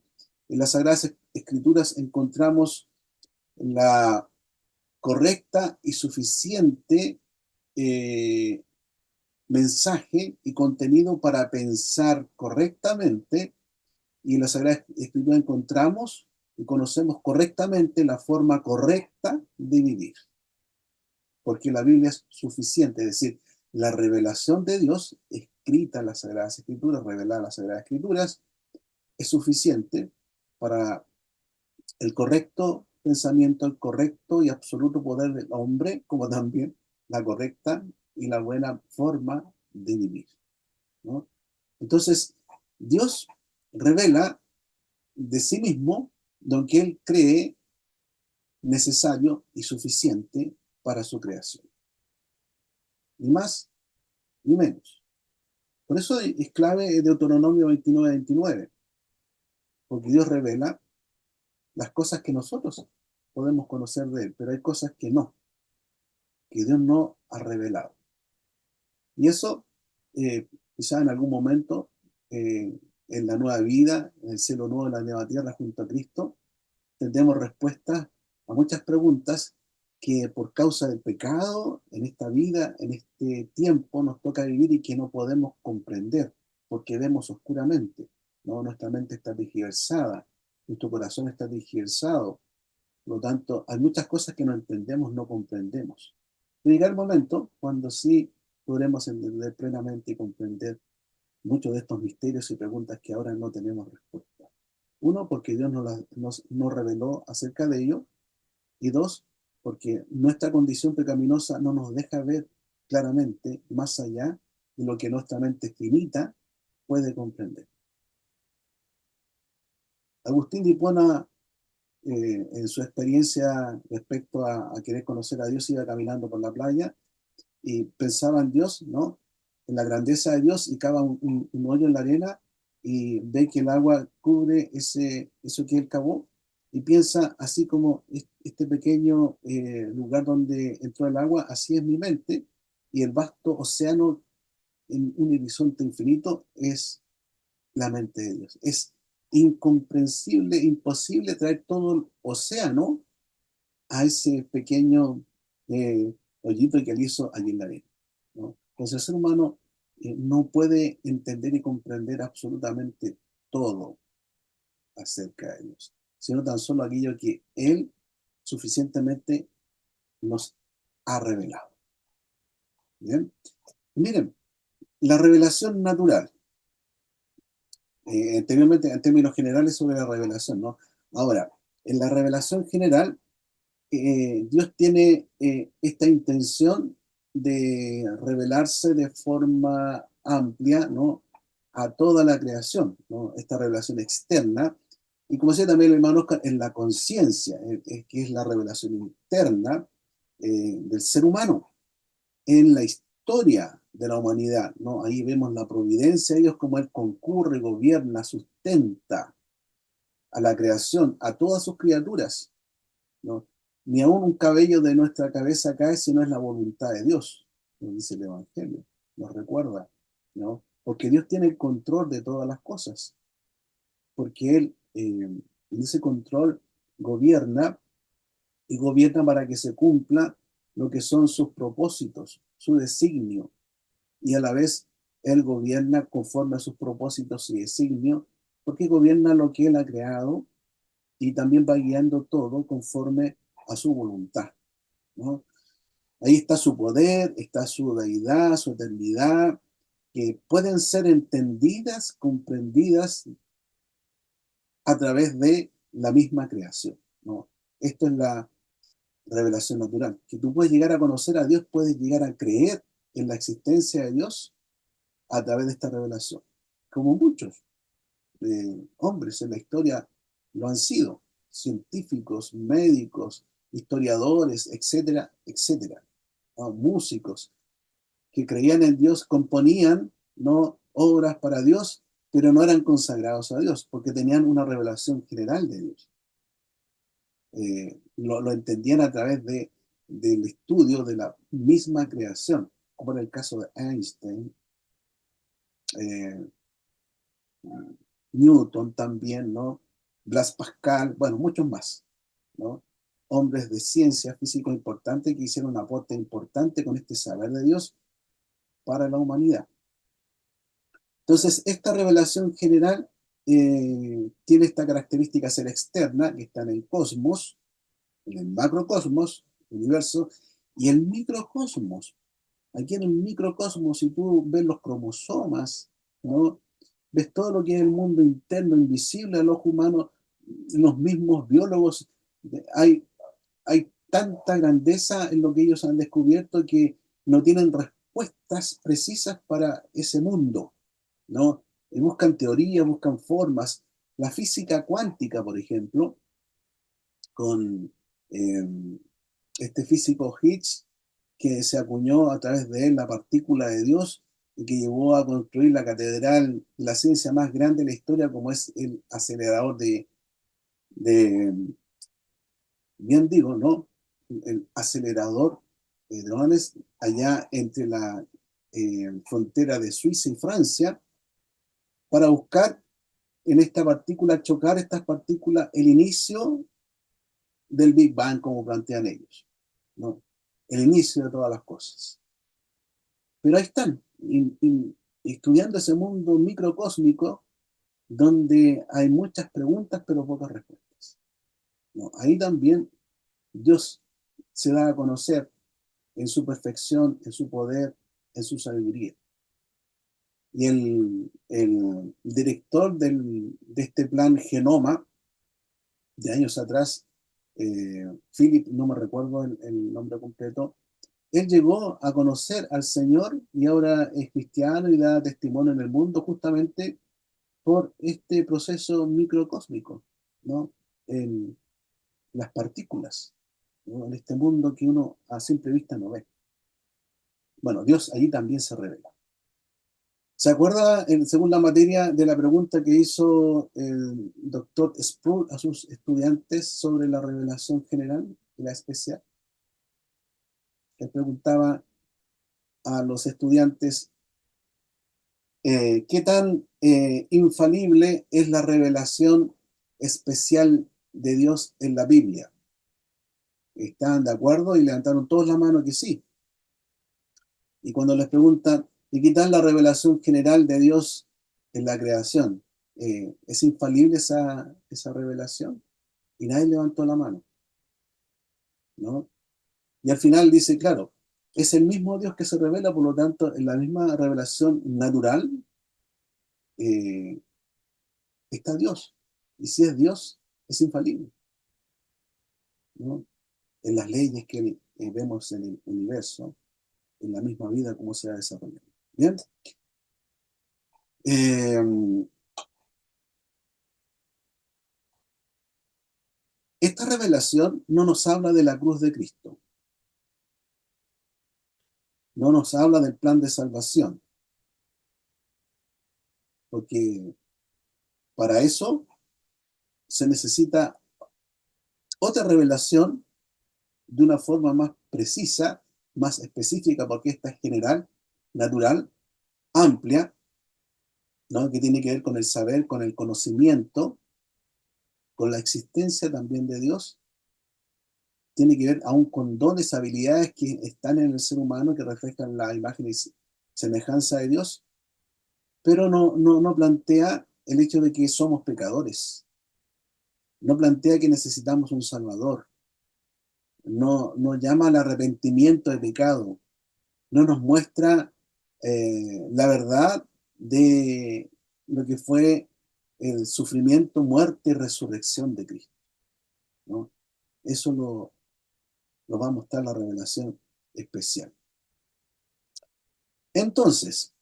en las Sagradas Escrituras encontramos la correcta y suficiente eh, mensaje y contenido para pensar correctamente, y en la Sagrada Escritura encontramos y conocemos correctamente la forma correcta de vivir, porque la Biblia es suficiente, es decir, la revelación de Dios escrita en las Sagradas Escrituras, revelada en las Sagradas Escrituras, es suficiente para el correcto pensamiento, el correcto y absoluto poder del hombre, como también la correcta y la buena forma de vivir, ¿no? Entonces, Dios revela de sí mismo lo que Él cree necesario y suficiente para su creación. Ni más ni menos. Por eso es clave Deuteronomio 29, porque Dios revela las cosas que nosotros podemos conocer de Él, pero hay cosas que no, que Dios no ha revelado. Y eso, quizá en algún momento, en la nueva vida, en el cielo nuevo, en la nueva tierra, junto a Cristo, tendremos respuestas a muchas preguntas que por causa del pecado, en esta vida, en este tiempo, nos toca vivir y que no podemos comprender, porque vemos oscuramente, ¿no? Nuestra mente está tergiversada, nuestro corazón está tergiversado. Por lo tanto, hay muchas cosas que no entendemos, no comprendemos. Y llegará el momento cuando sí podremos entender plenamente y comprender muchos de estos misterios y preguntas que ahora no tenemos respuesta. Uno, porque Dios nos reveló acerca de ello. Y dos, porque nuestra condición pecaminosa no nos deja ver claramente más allá de lo que nuestra mente finita puede comprender. Agustín de Hipona, en su experiencia respecto a querer conocer a Dios, iba caminando por la playa y pensaba en Dios, ¿no? En la grandeza de Dios, y cava un hoyo en la arena y ve que el agua cubre eso que él cavó, y piensa, así como este pequeño lugar donde entró el agua, así es mi mente, y el vasto océano en un horizonte infinito es la mente de Dios. Es incomprensible, imposible traer todo el océano a ese pequeño hoyito que él hizo allí en la arena, ¿no? Entonces el ser humano no puede entender y comprender absolutamente todo acerca de Dios, sino tan solo aquello que Él suficientemente nos ha revelado. ¿Bien? Miren, la revelación natural, anteriormente en términos generales sobre la revelación, ¿no? Ahora, en la revelación general, Dios tiene esta intención de revelarse de forma amplia, ¿no? A toda la creación, ¿no? Esta revelación externa. Y como decía también el hermano Oscar, en la conciencia, que es la revelación interna del ser humano, en la historia de la humanidad, ¿no? Ahí vemos la providencia de Dios, como Él concurre, gobierna, sustenta a la creación, a todas sus criaturas, ¿no? Ni aún un cabello de nuestra cabeza cae si no es la voluntad de Dios, nos dice el Evangelio, nos recuerda, ¿no? Porque Dios tiene el control de todas las cosas, porque Él en ese control gobierna y gobierna para que se cumpla lo que son sus propósitos, su designio, y a la vez Él gobierna conforme a sus propósitos y designio, porque gobierna lo que Él ha creado y también va guiando todo conforme a su voluntad, ¿no? Ahí está su poder, está su deidad, su eternidad, que pueden ser entendidas, comprendidas a través de la misma creación, ¿no? Esto es la revelación natural, que tú puedes llegar a conocer a Dios, puedes llegar a creer en la existencia de Dios a través de esta revelación, como muchos hombres en la historia lo han sido, científicos, médicos, historiadores, etcétera, etcétera, ¿no? Músicos que creían en Dios, componían, ¿no?, obras para Dios, pero no eran consagrados a Dios, porque tenían una revelación general de Dios. Lo entendían a través del estudio de la misma creación, como en el caso de Einstein, eh, Newton también, ¿no? Blas Pascal, bueno, muchos más, ¿no? Hombres de ciencia, físicos importantes que hicieron un aporte importante con este saber de Dios para la humanidad. Entonces, esta revelación general tiene esta característica ser externa, que está en el cosmos, en el macrocosmos, el universo, y el microcosmos. Aquí en el microcosmos, si tú ves los cromosomas, ¿no?, ves todo lo que es el mundo interno, invisible al ojo humano, los mismos biólogos, hay, hay tanta grandeza en lo que ellos han descubierto que no tienen respuestas precisas para ese mundo, ¿no? Y buscan teorías, buscan formas. La física cuántica, por ejemplo, con este físico Higgs, que se acuñó a través de él la partícula de Dios y que llevó a construir la catedral de la ciencia más grande de la historia, como es el acelerador de bien digo, ¿no? El acelerador de drones allá entre la frontera de Suiza y Francia, para buscar en esta partícula, chocar estas partículas, el inicio del Big Bang, como plantean ellos, ¿no? El inicio de todas las cosas. Pero ahí están, estudiando ese mundo microcósmico donde hay muchas preguntas pero pocas respuestas, ¿no? Ahí también Dios se da a conocer en su perfección, en su poder, en su sabiduría. Y el director de este plan Genoma, de años atrás, Philip, no me recuerdo el nombre completo, él llegó a conocer al Señor y ahora es cristiano y da testimonio en el mundo justamente por este proceso microcósmico, ¿no? En las partículas, ¿no?, en este mundo que uno a simple vista no ve. Bueno, Dios allí también se revela. ¿Se acuerda, en segunda materia, de la pregunta que hizo el doctor Sproul a sus estudiantes sobre la revelación general y la especial? Él preguntaba a los estudiantes, ¿Qué tan infalible es la revelación especial de Dios en la Biblia? ¿Están de acuerdo? Y levantaron todos la mano que sí. Y cuando les preguntan, ¿y qué tal la revelación general de Dios en la creación? ¿Es infalible esa revelación? Y nadie levantó la mano, ¿no? Y al final dice, claro, es el mismo Dios que se revela, por lo tanto, en la misma revelación natural eh, está Dios. Y si es Dios, es infalible, ¿no? En las leyes que vemos en el universo, en la misma vida, cómo se va desarrollando. Bien. Eh, esta revelación no nos habla de la cruz de Cristo, no nos habla del plan de salvación, porque para eso se necesita otra revelación de una forma más precisa, más específica, porque esta es general, natural, amplia, ¿no? Que tiene que ver con el saber, con el conocimiento, con la existencia también de Dios, tiene que ver aún con dones, habilidades que están en el ser humano, que reflejan la imagen y semejanza de Dios, pero no plantea el hecho de que somos pecadores, no plantea que necesitamos un Salvador, no llama al arrepentimiento de pecado, no nos muestra la verdad de lo que fue el sufrimiento, muerte y resurrección de Cristo, ¿no? Eso lo va a mostrar la revelación especial. Entonces,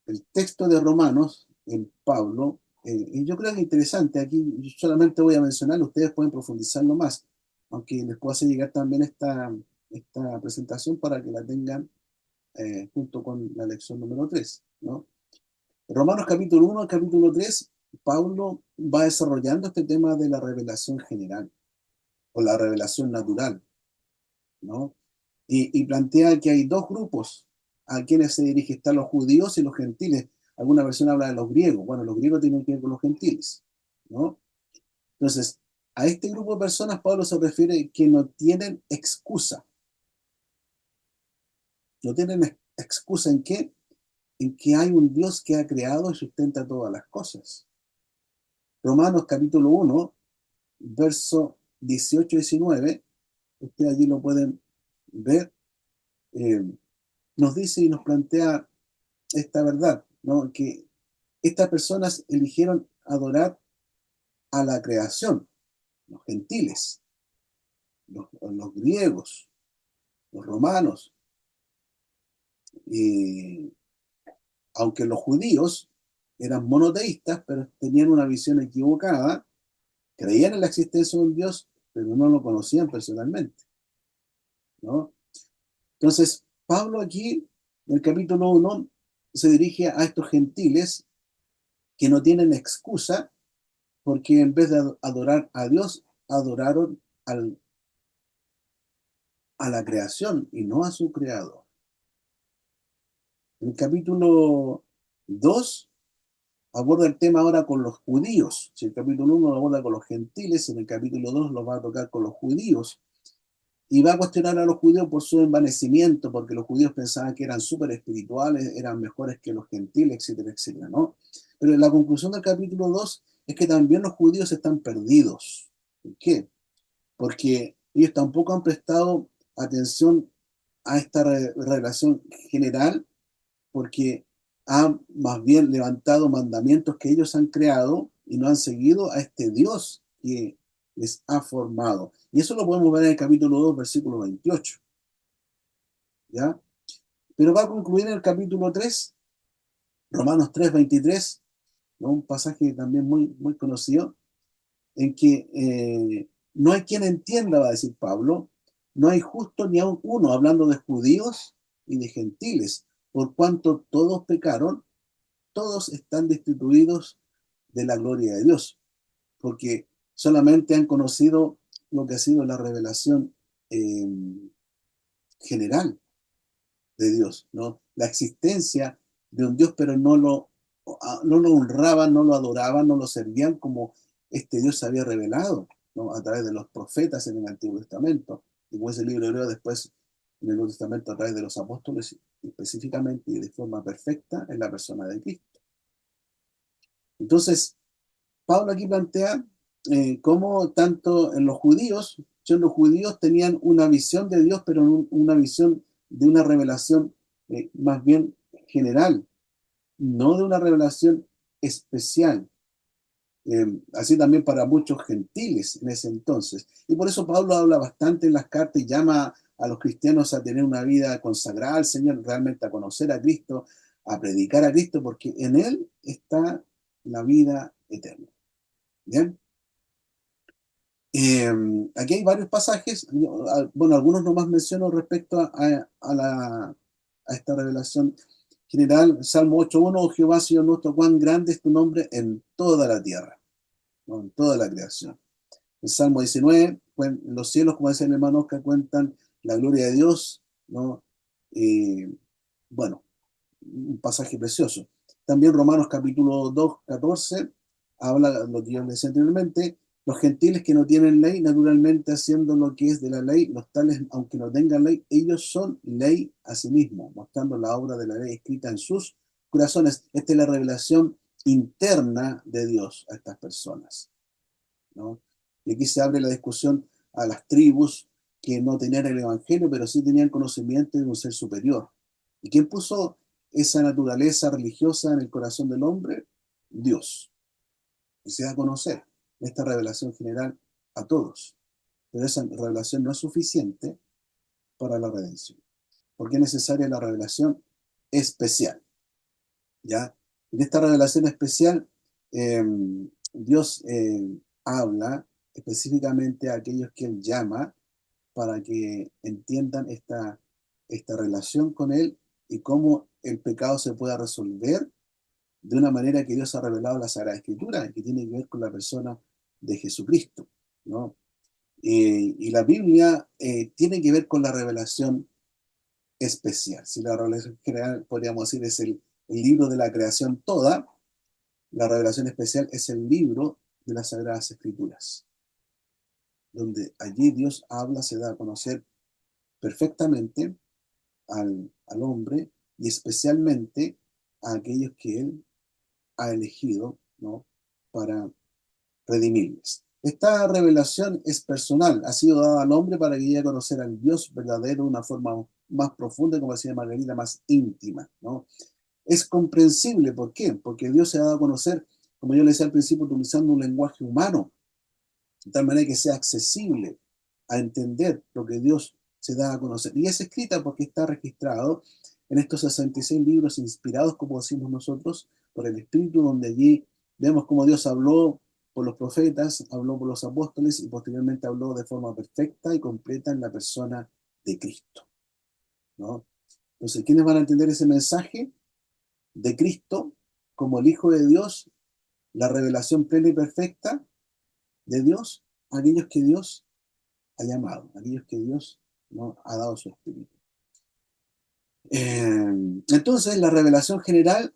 el texto de Romanos, en Pablo, y yo creo que es interesante, aquí yo solamente voy a mencionarlo, ustedes pueden profundizarlo más, aunque les puedo hacer llegar también esta presentación para que la tengan junto con la lección número 3, ¿no? Romanos capítulo 1 al capítulo 3, Pablo va desarrollando este tema de la revelación general, o la revelación natural, ¿no? Y plantea que hay dos grupos a quienes se dirige, están los judíos y los gentiles. Alguna versión habla de los griegos. Bueno, los griegos tienen que ver con los gentiles, ¿no? Entonces, a este grupo de personas Pablo se refiere que no tienen excusa. No tienen excusa ¿en qué? En que hay un Dios que ha creado y sustenta todas las cosas. Romanos capítulo 1, verso 18-19, ustedes allí lo pueden ver, nos dice y nos plantea esta verdad, ¿no? Que estas personas eligieron adorar a la creación, los gentiles, los griegos, los romanos, y aunque los judíos eran monoteístas, pero tenían una visión equivocada, creían en la existencia de un Dios, pero no lo conocían personalmente, ¿no? Entonces, Pablo aquí, en el capítulo 1, se dirige a estos gentiles que no tienen excusa porque en vez de adorar a Dios, adoraron a la creación y no a su creador. En el capítulo 2 aborda el tema ahora con los judíos. Si el capítulo 1 lo aborda con los gentiles, en el capítulo 2 lo va a tocar con los judíos. Y va a cuestionar a los judíos por su envanecimiento, porque los judíos pensaban que eran súper espirituales, eran mejores que los gentiles, etcétera, etcétera, ¿no? Pero la conclusión del capítulo 2 es que también los judíos están perdidos. ¿Por qué? Porque ellos tampoco han prestado atención a esta revelación general, porque han más bien levantado mandamientos que ellos han creado y no han seguido a este Dios que les ha formado. Y eso lo podemos ver en el capítulo 2, versículo 28. ¿Ya? Pero va a concluir en el capítulo 3, Romanos 3, 23, ¿no? Un pasaje también muy, muy conocido, en que no hay quien entienda, va a decir Pablo, no hay justo ni aun uno, hablando de judíos y de gentiles, por cuanto todos pecaron, todos están destituidos de la gloria de Dios, porque solamente han conocido lo que ha sido la revelación general de Dios, ¿no? La existencia de un Dios, pero no lo honraban, no lo adoraban, no lo servían como este Dios se había revelado, ¿no? A través de los profetas en el Antiguo Testamento, y como ese libro hebreo después en el Nuevo Testamento a través de los apóstoles, específicamente y de forma perfecta en la persona de Cristo. Entonces, Pablo aquí plantea cómo tanto en los judíos tenían una visión de Dios, pero una visión de una revelación más bien general, no de una revelación especial. Así también para muchos gentiles en ese entonces. Y por eso Pablo habla bastante en las cartas y llama a los cristianos a tener una vida consagrada al Señor, realmente a conocer a Cristo, a predicar a Cristo, porque en Él está la vida eterna. ¿Bien? Aquí hay varios pasajes, bueno, algunos nomás menciono respecto a esta revelación general. Salmo 8.1, oh Jehová, Señor nuestro, cuán grande es tu nombre en toda la tierra, ¿no? En toda la creación. El Salmo 19, los cielos, como decía el hermano Oscar, cuentan la gloria de Dios, ¿no? Bueno, un pasaje precioso. También Romanos capítulo 2, 14, habla lo que yo les decía anteriormente, los gentiles que no tienen ley, naturalmente haciendo lo que es de la ley, los tales, aunque no tengan ley, ellos son ley a sí mismos, mostrando la obra de la ley escrita en sus corazones. Esta es la revelación interna de Dios a estas personas, ¿no? Y aquí se abre la discusión a las tribus que no tenían el evangelio, pero sí tenían conocimiento de un ser superior. ¿Y quién puso esa naturaleza religiosa en el corazón del hombre? Dios. Y se da a conocer esta revelación general a todos. Pero esa revelación no es suficiente para la redención, porque es necesaria la revelación especial, ¿ya? En esta revelación especial, eh, Dios habla específicamente a aquellos que Él llama para que entiendan esta relación con Él y cómo el pecado se pueda resolver de una manera que Dios ha revelado en la Sagrada Escritura, que tiene que ver con la persona de Jesucristo, ¿no? Y la Biblia tiene que ver con la revelación especial. Si la revelación general, podríamos decir, es el libro de la creación toda, la revelación especial es el libro de las Sagradas Escrituras, donde allí Dios habla, se da a conocer perfectamente al hombre y especialmente a aquellos que Él ha elegido, ¿no? Para redimirles. Esta revelación es personal, ha sido dada al hombre para que llegue a conocer al Dios verdadero de una forma más profunda, como decía Margarita, más íntima, ¿no? Es comprensible, ¿por qué? Porque Dios se ha dado a conocer, como yo le decía al principio, utilizando un lenguaje humano, de tal manera que sea accesible a entender lo que Dios se da a conocer. Y es escrita porque está registrado en estos 66 libros inspirados, como decimos nosotros, por el Espíritu, donde allí vemos cómo Dios habló por los profetas, habló por los apóstoles y posteriormente habló de forma perfecta y completa en la persona de Cristo, ¿no? Entonces, ¿quiénes van a entender ese mensaje de Cristo como el Hijo de Dios, la revelación plena y perfecta de Dios? Aquellos que Dios ha llamado, aquellos que Dios, ¿no?, ha dado su espíritu. Entonces, la revelación general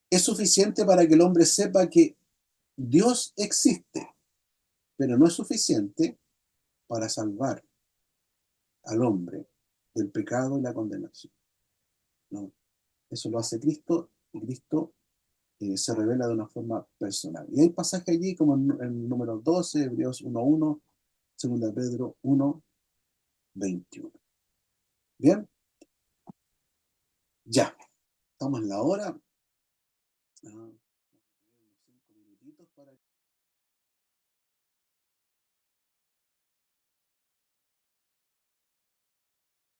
es suficiente para que el hombre sepa que Dios existe, pero no es suficiente para salvar al hombre del pecado y la condenación, ¿no? Eso lo hace Cristo y Cristo se revela de una forma personal. Y hay pasaje allí como en número 12, Hebreos 1.1, 2 Pedro 1.21. Bien, ya, estamos en la hora.